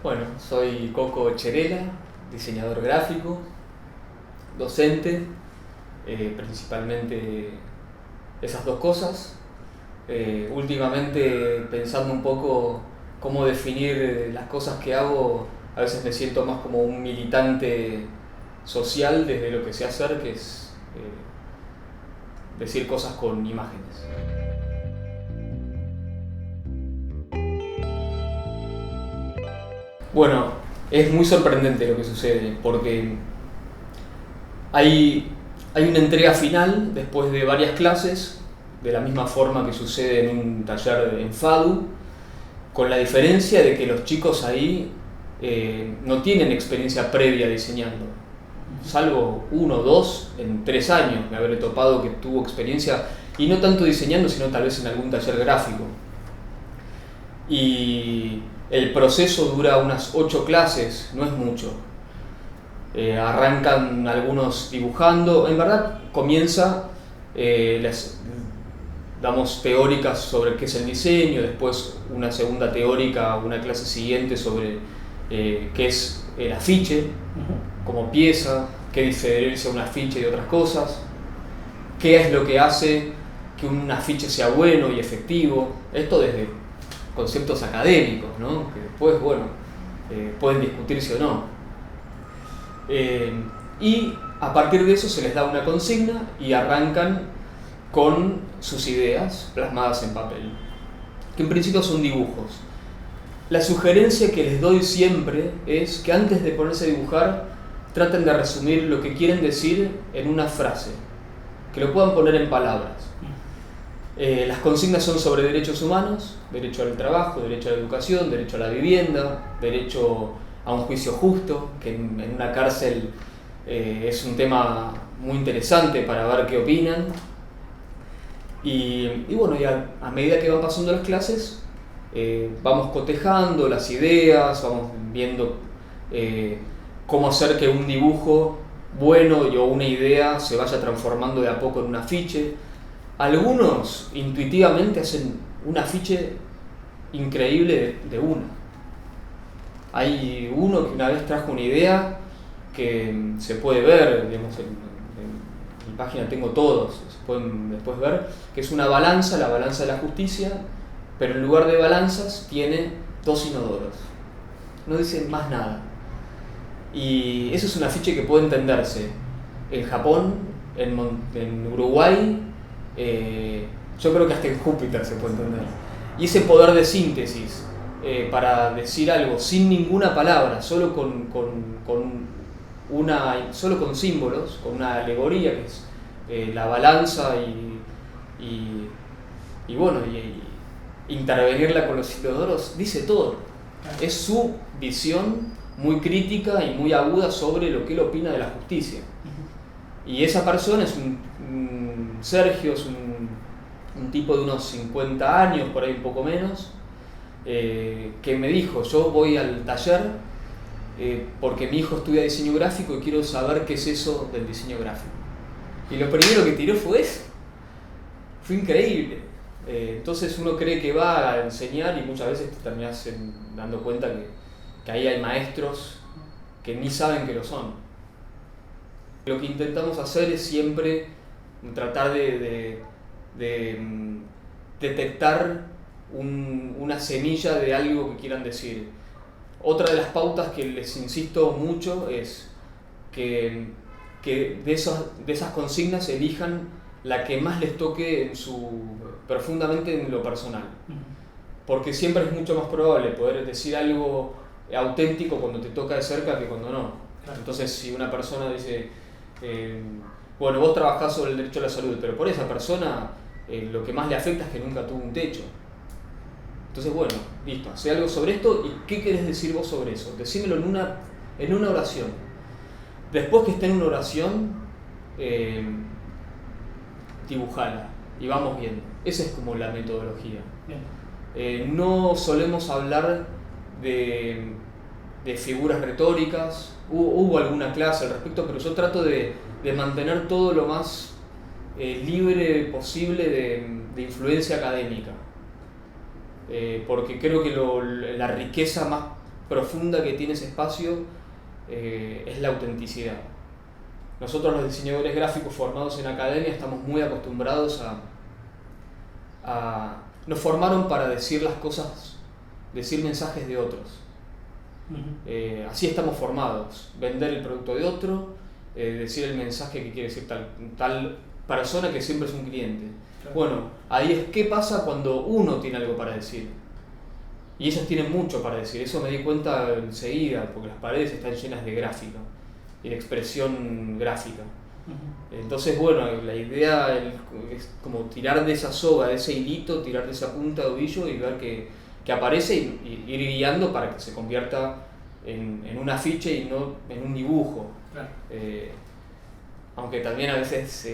Bueno, soy Coco Cherela, diseñador gráfico, docente, principalmente esas dos cosas. Últimamente pensando un poco cómo definir las cosas que hago, a veces me siento más como un militante social desde lo que sé hacer, que es decir cosas con imágenes. Bueno, es muy sorprendente lo que sucede, porque hay una entrega final después de varias clases, de la misma forma que sucede en un taller en FADU, con la diferencia de que los chicos ahí no tienen experiencia previa diseñando, salvo uno o dos en 3 años me habré topado que tuvo experiencia, y no tanto diseñando, sino tal vez en algún taller gráfico. Y el proceso dura unas 8 clases, no es mucho. Arrancan algunos dibujando, en verdad comienza, damos teóricas sobre qué es el diseño, después una segunda teórica, una clase siguiente sobre qué es el afiche como pieza, qué diferencia un afiche de otras cosas, qué es lo que hace que un afiche sea bueno y efectivo, esto desde conceptos académicos, ¿no? Que después, bueno, pueden discutirse o no. Y a partir de eso se les da una consigna y arrancan con sus ideas plasmadas en papel, que en principio son dibujos. La sugerencia que les doy siempre es que antes de ponerse a dibujar traten de resumir lo que quieren decir en una frase, que lo puedan poner en palabras. Las consignas son sobre derechos humanos, derecho al trabajo, derecho a la educación, derecho a la vivienda, derecho a un juicio justo, que en una cárcel es un tema muy interesante para ver qué opinan. Y bueno, a medida que van pasando las clases, vamos cotejando las ideas, vamos viendo cómo hacer que un dibujo bueno o una idea se vaya transformando de a poco en un afiche. Algunos intuitivamente hacen un afiche increíble de una. Hay uno que una vez trajo una idea que se puede ver, digamos, en mi página tengo todos, se pueden después ver, que es una balanza, la balanza de la justicia, pero en lugar de balanzas tiene 2 inodoros. No dice más nada. Y eso es un afiche que puede entenderse en Japón, en Uruguay, yo creo que hasta en Júpiter se puede entender. Y ese poder de síntesis para decir algo sin ninguna palabra, solo con símbolos, con una alegoría que es la balanza y bueno, y intervenirla con los inodoros, dice todo. Es su visión muy crítica y muy aguda sobre lo que él opina de la justicia. Y esa persona es Sergio, es un tipo de unos 50 años, por ahí un poco menos, que me dijo: yo voy al taller porque mi hijo estudia diseño gráfico y quiero saber qué es eso del diseño gráfico. Y lo primero que tiró fue eso. Fue increíble. Entonces uno cree que va a enseñar y muchas veces te terminas dando cuenta que ahí hay maestros que ni saben que lo son. Lo que intentamos hacer es siempre tratar de detectar una semilla de algo que quieran decir. Otra de las pautas que les insisto mucho es que de esas consignas elijan la que más les toque profundamente en lo personal. Porque siempre es mucho más probable poder decir algo auténtico cuando te toca de cerca que cuando no. Claro. Entonces, si una persona dice, bueno, vos trabajás sobre el derecho a la salud, pero por esa persona lo que más le afecta es que nunca tuvo un techo. Entonces, bueno, listo, hacé algo sobre esto y ¿qué querés decir vos sobre eso? Decímelo en una oración. Después que esté en una oración, dibujala y vamos viendo. Esa es como la metodología. No solemos hablar de figuras retóricas. Hubo alguna clase al respecto, pero yo trato de mantener todo lo más libre posible de influencia académica. Porque creo que la riqueza más profunda que tiene ese espacio es la autenticidad. Nosotros los diseñadores gráficos formados en academia estamos muy acostumbrados nos formaron para decir las cosas, decir mensajes de otros. Así estamos formados, vender el producto de otro, decir el mensaje que quiere decir tal persona que siempre es un cliente. Claro. Bueno, ahí es qué pasa cuando uno tiene algo para decir. Y ellos tienen mucho para decir, eso me di cuenta enseguida, porque las paredes están llenas de gráfica y de expresión gráfica. Entonces, bueno, la idea es como tirar de esa soga, de ese hilito, tirar de esa punta de ovillo y ver que aparece y ir guiando para que se convierta en un afiche y no en un dibujo. Claro. Aunque también a veces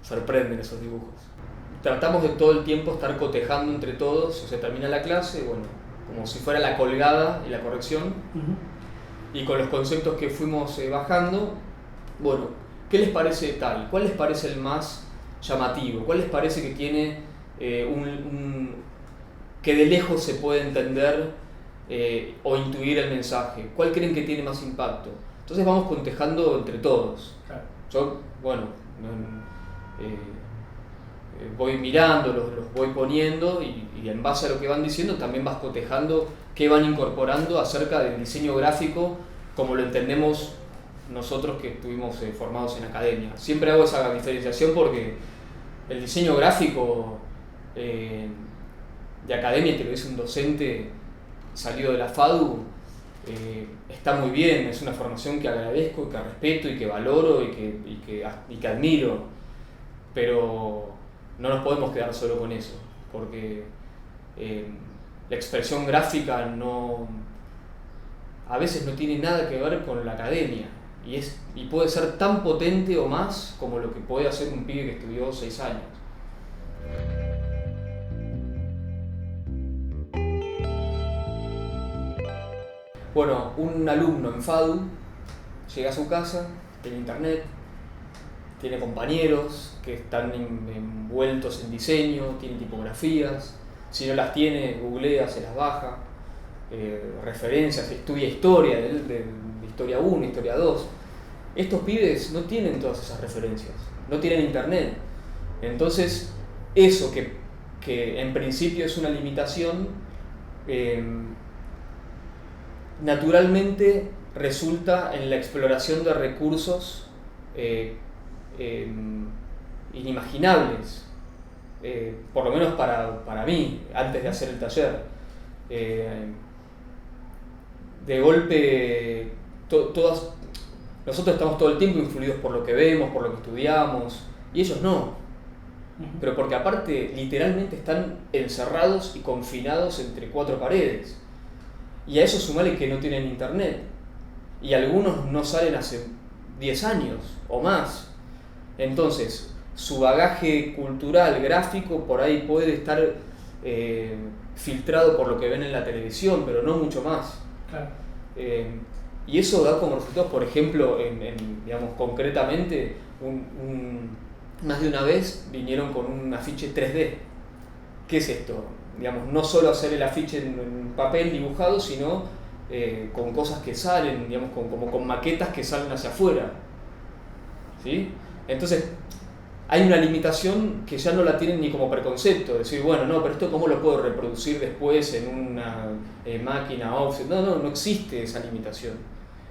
sorprenden esos dibujos. Tratamos de todo el tiempo estar cotejando entre todos, o sea, termina la clase, bueno, como si fuera la colgada y la corrección, y con los conceptos que fuimos bajando, bueno, ¿qué les parece tal? ¿Cuál les parece el más llamativo? ¿Cuál les parece que tiene que de lejos se puede entender o intuir el mensaje? ¿Cuál creen que tiene más impacto? Entonces vamos contejando entre todos. Claro. Yo, bueno, voy mirando, los voy poniendo y en base a lo que van diciendo también vas cotejando qué van incorporando acerca del diseño gráfico como lo entendemos nosotros que estuvimos formados en academia. Siempre hago esa diferenciación porque el diseño gráfico de academia, que lo dice un docente salido de la FADU, está muy bien, es una formación que agradezco y que respeto y que valoro y que admiro, pero no nos podemos quedar solo con eso, porque la expresión gráfica a veces no tiene nada que ver con la academia y puede ser tan potente o más como lo que puede hacer un pibe que estudió 6 años. Bueno, un alumno en FADU llega a su casa, tiene internet, tiene compañeros que están envueltos en diseño, tiene tipografías, si no las tiene, googlea, se las baja, referencias, estudia historia, de historia 1, historia 2. Estos pibes no tienen todas esas referencias, no tienen internet. Entonces, eso que en principio es una limitación, naturalmente resulta en la exploración de recursos inimaginables, por lo menos para mí, antes de hacer el taller. De golpe, nosotros estamos todo el tiempo influidos por lo que vemos, por lo que estudiamos, y ellos no. Pero porque aparte, literalmente están encerrados y confinados entre 4 paredes. Y a eso sumale que no tienen internet. Y algunos no salen hace 10 años o más. Entonces, su bagaje cultural, gráfico, por ahí puede estar filtrado por lo que ven en la televisión, pero no mucho más. Claro. Y eso da como resultados, por ejemplo, digamos, concretamente, más de una vez vinieron con un afiche 3D. ¿Qué es esto? Digamos, no solo hacer el afiche en papel dibujado, sino con cosas que salen, digamos, como con maquetas que salen hacia afuera. ¿Sí? Entonces, hay una limitación que ya no la tienen ni como preconcepto, decir, bueno, no, pero esto cómo lo puedo reproducir después en una máquina offset. No existe esa limitación.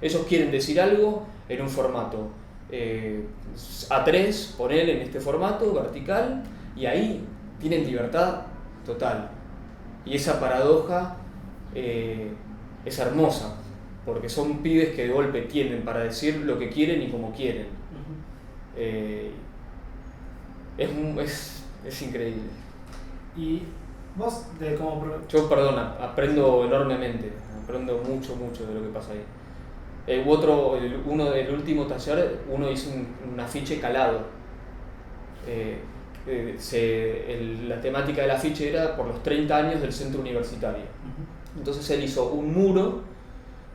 Ellos quieren decir algo en un formato A3, poner en este formato vertical, y ahí tienen libertad total. Y esa paradoja es hermosa, porque son pibes que de golpe tienden para decir lo que quieren y como quieren. Es increíble. Y vos, yo, perdona, aprendo enormemente, aprendo mucho de lo que pasa ahí. El último taller, uno hizo un afiche calado. La temática del afiche era por los 30 años del centro universitario. Entonces él hizo un muro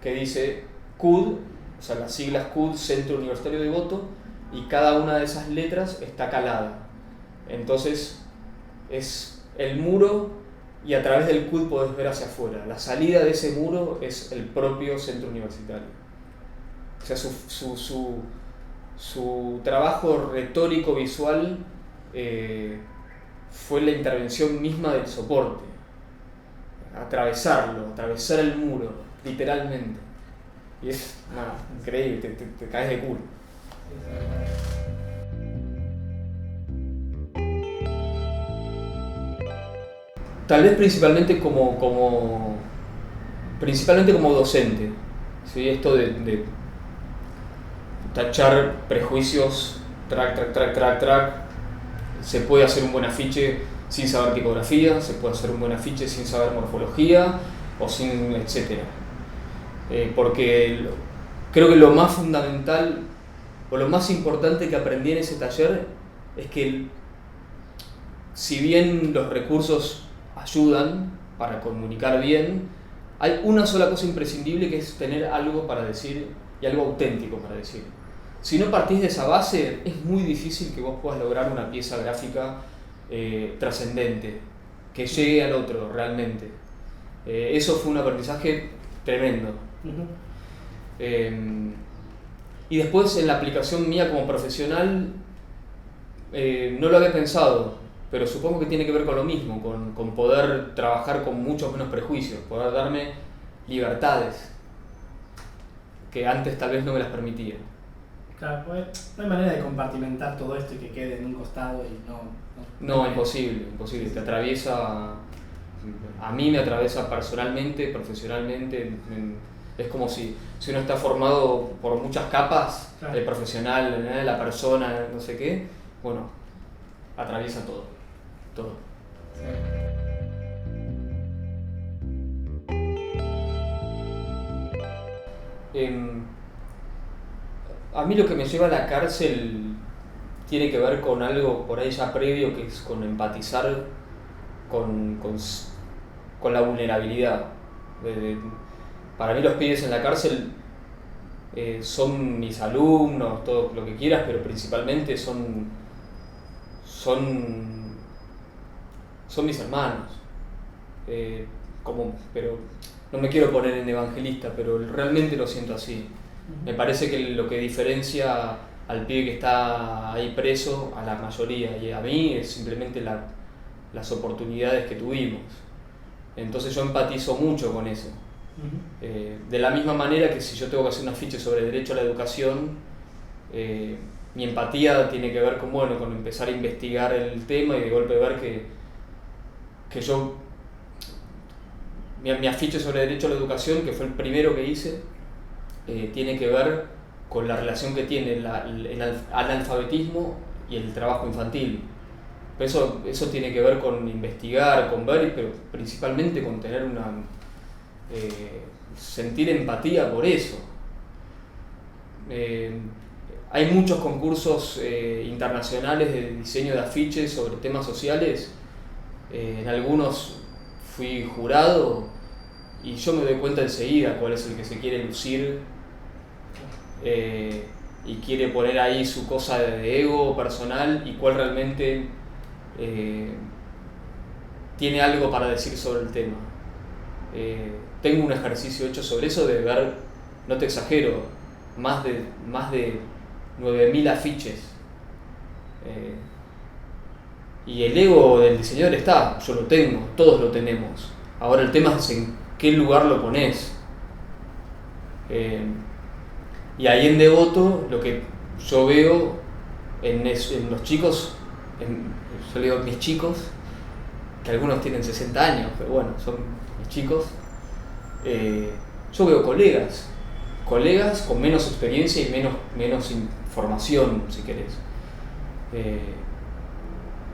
que dice CUD, o sea, las siglas CUD, Centro Universitario de Devoto, y cada una de esas letras está calada. Entonces es el muro y a través del CUT podés ver hacia afuera. La salida de ese muro es el propio centro universitario. O sea, su trabajo retórico visual fue la intervención misma del soporte. Atravesar el muro, literalmente. Y es increíble, te caes de culo. Tal vez principalmente como docente, ¿sí? Esto de tachar prejuicios, track. Se puede hacer un buen afiche sin saber tipografía, se puede hacer un buen afiche sin saber morfología o sin etcétera. Porque creo que lo más fundamental o lo más importante que aprendí en ese taller es que si bien los recursos ayudan para comunicar bien, hay una sola cosa imprescindible, que es tener algo para decir y algo auténtico para decir. Si no partís de esa base, es muy difícil que vos puedas lograr una pieza gráfica trascendente, que llegue al otro realmente. Eso fue un aprendizaje tremendo. Y después en la aplicación mía como profesional, no lo había pensado, pero supongo que tiene que ver con lo mismo, con poder trabajar con muchos menos prejuicios, poder darme libertades que antes tal vez no me las permitía. Claro, pues no hay manera de compartimentar todo esto y que quede en un costado y No, imposible. Te atraviesa, a mí me atraviesa personalmente, profesionalmente. Es como si uno está formado por muchas capas, claro. El profesional, la persona, no sé qué, bueno, atraviesa todo. Sí. A mí lo que me lleva a la cárcel tiene que ver con algo por ahí ya previo, que es con empatizar con la vulnerabilidad. Para mí los pibes en la cárcel son mis alumnos, todo lo que quieras, pero principalmente son mis hermanos. Pero no me quiero poner en evangelista, pero realmente lo siento así. Me parece que lo que diferencia al pibe que está ahí preso a la mayoría y a mí es simplemente las oportunidades que tuvimos. Entonces yo empatizo mucho con eso. De la misma manera que si yo tengo que hacer un afiche sobre derecho a la educación, mi empatía tiene que ver con empezar a investigar el tema y de golpe ver que yo, mi afiche sobre derecho a la educación, que fue el primero que hice, tiene que ver con la relación que tiene el analfabetismo y el trabajo infantil. Eso tiene que ver con investigar, con ver, pero principalmente con tener sentir empatía por eso. Hay muchos concursos internacionales de diseño de afiches sobre temas sociales. En algunos fui jurado y yo me doy cuenta enseguida cuál es el que se quiere lucir y quiere poner ahí su cosa de ego personal y cuál realmente tiene algo para decir sobre el tema. Tengo un ejercicio hecho sobre eso de ver, no te exagero, más de 9.000 afiches. Y el ego del diseñador está, yo lo tengo, todos lo tenemos. Ahora el tema es en qué lugar lo pones. Y ahí en Devoto lo que yo veo en los chicos, yo le digo mis chicos, que algunos tienen 60 años, pero bueno, son mis chicos, yo veo colegas con menos experiencia y menos información, si querés.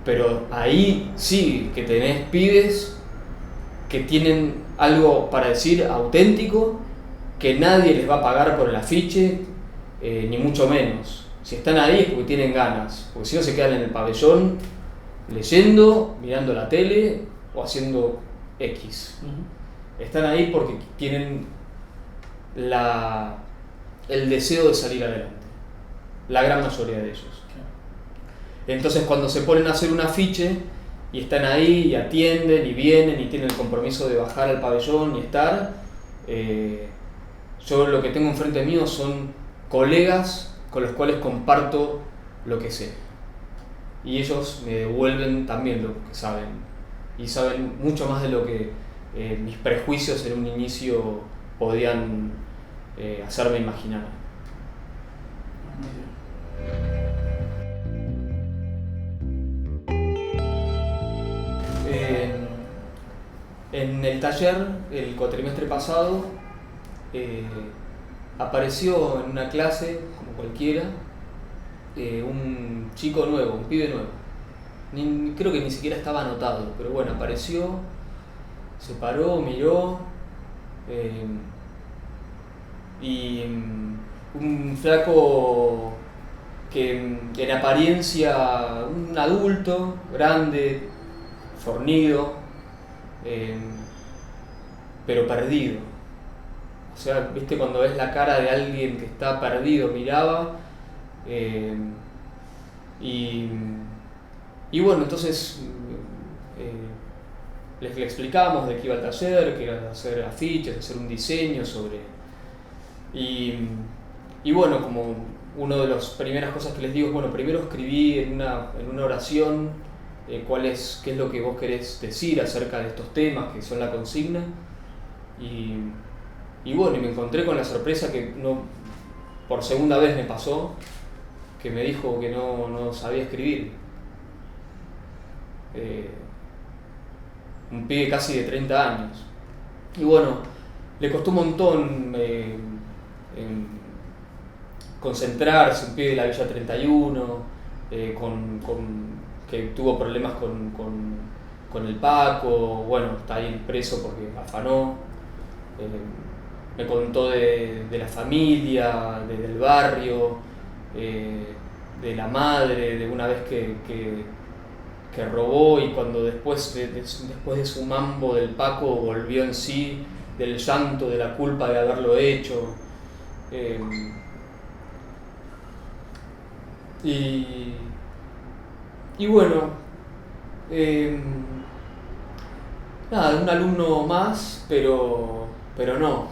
Pero ahí sí que tenés pibes que tienen algo para decir auténtico, que nadie les va a pagar por el afiche, ni mucho menos. Si están ahí es porque tienen ganas, porque si no se quedan en el pabellón leyendo, mirando la tele o haciendo X. Están ahí porque tienen el deseo de salir adelante, la gran mayoría de ellos. Entonces cuando se ponen a hacer un afiche, y están ahí y atienden y vienen y tienen el compromiso de bajar al pabellón y estar. Yo lo que tengo enfrente mío son colegas con los cuales comparto lo que sé. Y ellos me devuelven también lo que saben. Y saben mucho más de lo que mis prejuicios en un inicio podían hacerme imaginar. En el taller, el cuatrimestre pasado, apareció en una clase, como cualquiera, un chico nuevo, un pibe nuevo. Creo que ni siquiera estaba anotado, pero bueno, apareció, se paró, miró, y un flaco que en apariencia un adulto, grande, fornido, pero perdido. O sea, viste cuando ves la cara de alguien que está perdido, miraba, y bueno, entonces le explicamos de qué iba el taller, que era hacer afiches, hacer un diseño sobre... Y bueno, como una de las primeras cosas que les digo es, bueno, primero escribí en una oración qué es lo que vos querés decir acerca de estos temas que son la consigna. Y bueno, y me encontré con la sorpresa que por segunda vez me pasó, que me dijo que no sabía escribir. Un pibe casi de 30 años. Y bueno, le costó un montón concentrarse, un pibe de la Villa 31, que tuvo problemas con el Paco, bueno, está ahí preso porque afanó. Me contó de la familia, del barrio, de la madre, de una vez que robó y cuando después de su mambo del Paco volvió en sí, del llanto, de la culpa de haberlo hecho. Y bueno, nada, un alumno más, pero no.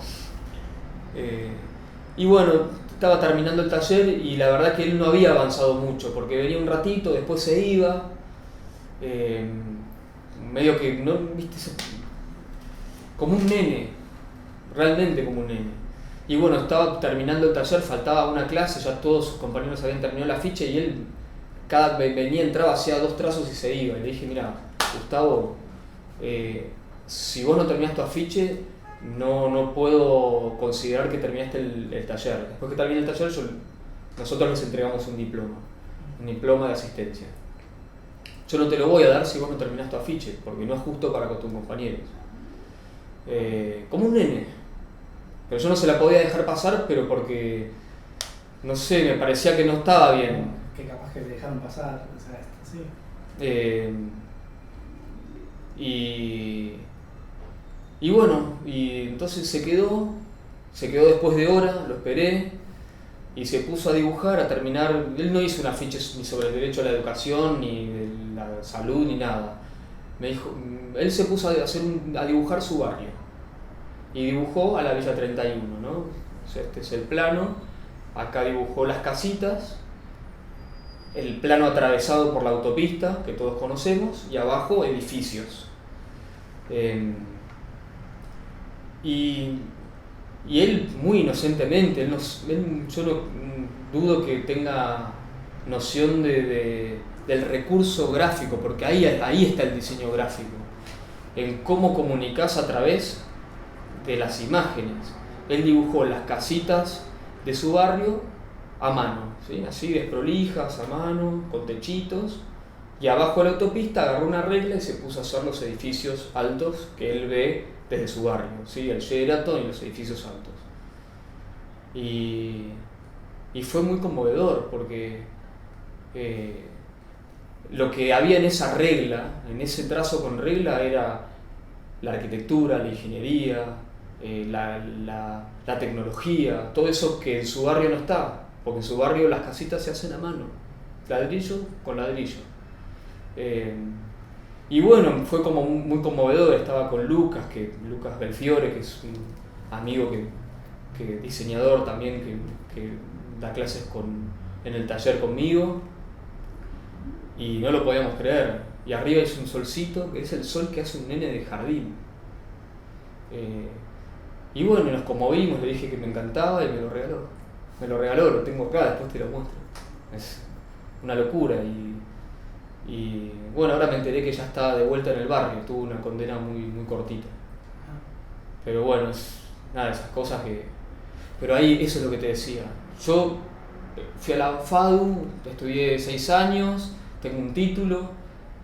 Y bueno, estaba terminando el taller y la verdad que él no había avanzado mucho, porque venía un ratito, después se iba, medio que, ¿no? ¿Viste? Como un nene, realmente como un nene. Y bueno, estaba terminando el taller, faltaba una clase, ya todos sus compañeros habían terminado la ficha y él venía, entraba, hacía 2 trazos y se iba. Y le dije, mira, Gustavo, si vos no terminás tu afiche, no puedo considerar que terminaste el taller. Después que termine el taller, nosotros les entregamos un diploma de asistencia. Yo no te lo voy a dar si vos no terminás tu afiche, porque no es justo para con tus compañeros. Como un nene. Pero yo no se la podía dejar pasar, pero porque, no sé, me parecía que no estaba bien. Que capaz que le dejaron pasar, o sea, sí. Y bueno, y entonces se quedó después de hora, lo esperé, y se puso a dibujar, a terminar. Él no hizo un afiche ni sobre el derecho a la educación, ni de la salud, ni nada. Me dijo, él se puso a dibujar su barrio. Y dibujó a la Villa 31, ¿no? O sea, este es el plano. Acá dibujó las casitas, el plano atravesado por la autopista, que todos conocemos, y abajo edificios. Y él, muy inocentemente, yo no dudo que tenga noción del recurso gráfico, porque ahí está el diseño gráfico, en cómo comunicás a través de las imágenes. Él dibujó las casitas de su barrio a mano, ¿sí? Así desprolijas, a mano, con techitos, y abajo de la autopista agarró una regla y se puso a hacer los edificios altos que él ve desde su barrio, ¿sí? El Sheraton y los edificios altos. Y fue muy conmovedor porque lo que había en esa regla, en ese trazo con regla, era la arquitectura, la ingeniería, la tecnología, todo eso que en su barrio no está, porque en su barrio las casitas se hacen a mano, ladrillo con ladrillo. Y bueno, fue como muy conmovedor. Estaba con Lucas Belfiore, que es un amigo que diseñador también, que da clases en el taller conmigo, y no lo podíamos creer. Y arriba es un solcito, que es el sol que hace un nene de jardín. Y bueno, nos conmovimos, le dije que me encantaba y me lo regaló. Lo tengo acá, después te lo muestro. Es una locura. Y bueno, ahora me enteré que ya está de vuelta en el barrio, tuvo una condena muy cortita. Pero bueno, nada, esas cosas que... Pero ahí, eso es lo que te decía. Yo fui a la FADU, estudié 6 años, tengo un título,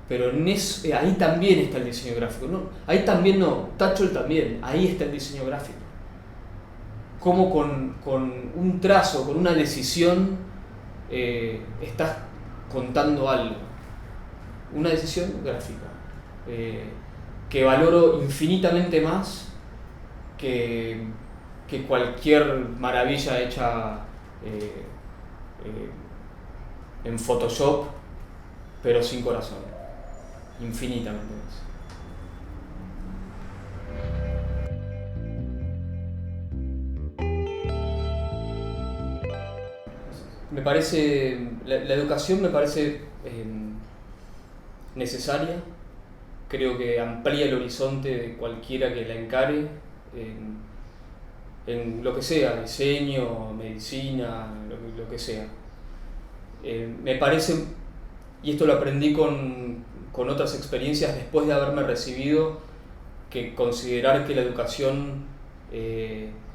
pero ahí también está el diseño gráfico. ¿No? Ahí también no, Táchol también, ahí está el diseño gráfico. Cómo con un trazo, con una decisión, estás contando algo. Una decisión gráfica, que valoro infinitamente más que cualquier maravilla hecha en Photoshop, pero sin corazón. Infinitamente más. Me parece, la educación me parece necesaria. Creo que amplía el horizonte de cualquiera que la encare en lo que sea, diseño, medicina, lo que sea. Me parece, y esto lo aprendí con otras experiencias después de haberme recibido, que considerar que la educación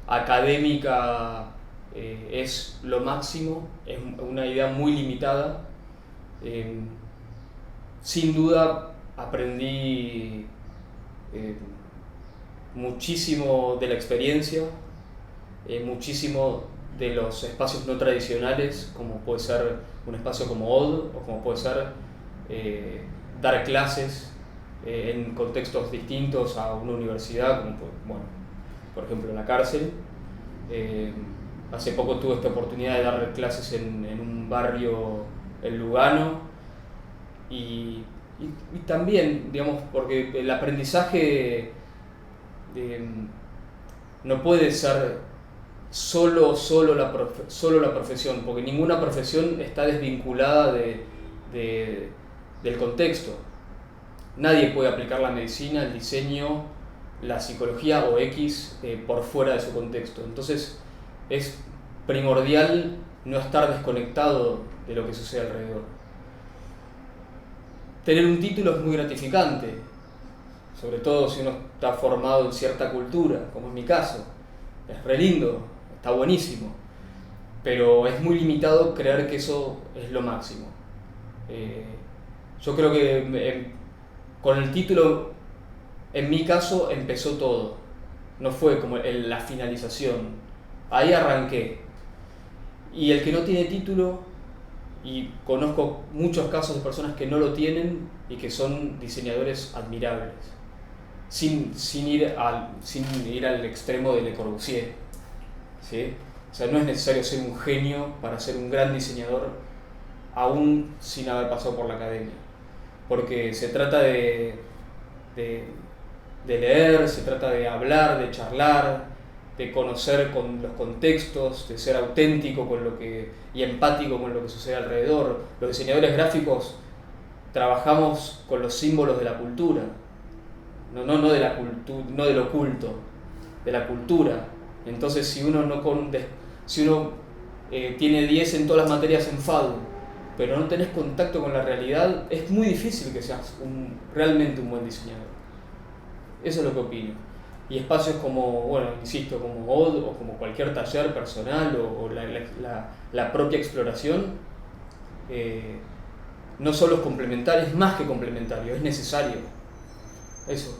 académica es lo máximo es una idea muy limitada. Sin duda aprendí muchísimo de la experiencia, muchísimo de los espacios no tradicionales, como puede ser un espacio como OD, o como puede ser dar clases en contextos distintos a una universidad, como por ejemplo en la cárcel. Hace poco tuve esta oportunidad de dar clases en un barrio en Lugano, y también, digamos, porque el aprendizaje no puede ser solo la profesión, porque ninguna profesión está desvinculada del contexto. Nadie puede aplicar la medicina, el diseño, la psicología o X por fuera de su contexto. Entonces es primordial no estar desconectado de lo que sucede alrededor. Tener un título es muy gratificante, sobre todo si uno está formado en cierta cultura, como en mi caso. Es re lindo, está buenísimo, pero es muy limitado creer que eso es lo máximo. Yo creo que con el título, en mi caso, empezó todo. No fue como la finalización. Ahí arranqué. Y el que no tiene título, y conozco muchos casos de personas que no lo tienen y que son diseñadores admirables, sin ir al extremo de Le Corbusier, ¿sí? O sea, no es necesario ser un genio para ser un gran diseñador, aún sin haber pasado por la academia, porque se trata de leer, se trata de hablar, de charlar, de conocer con los contextos, de ser auténtico y empático con lo que sucede alrededor. Los diseñadores gráficos trabajamos con los símbolos de la cultura, no del oculto, de la cultura. Entonces, si uno tiene 10 en todas las materias en FADU, pero no tenés contacto con la realidad, es muy difícil que seas realmente un buen diseñador. Eso es lo que opino. Y espacios como, bueno, insisto, como OD o como cualquier taller personal o la propia exploración, no solo es complementario, es más que complementario, es necesario. Eso.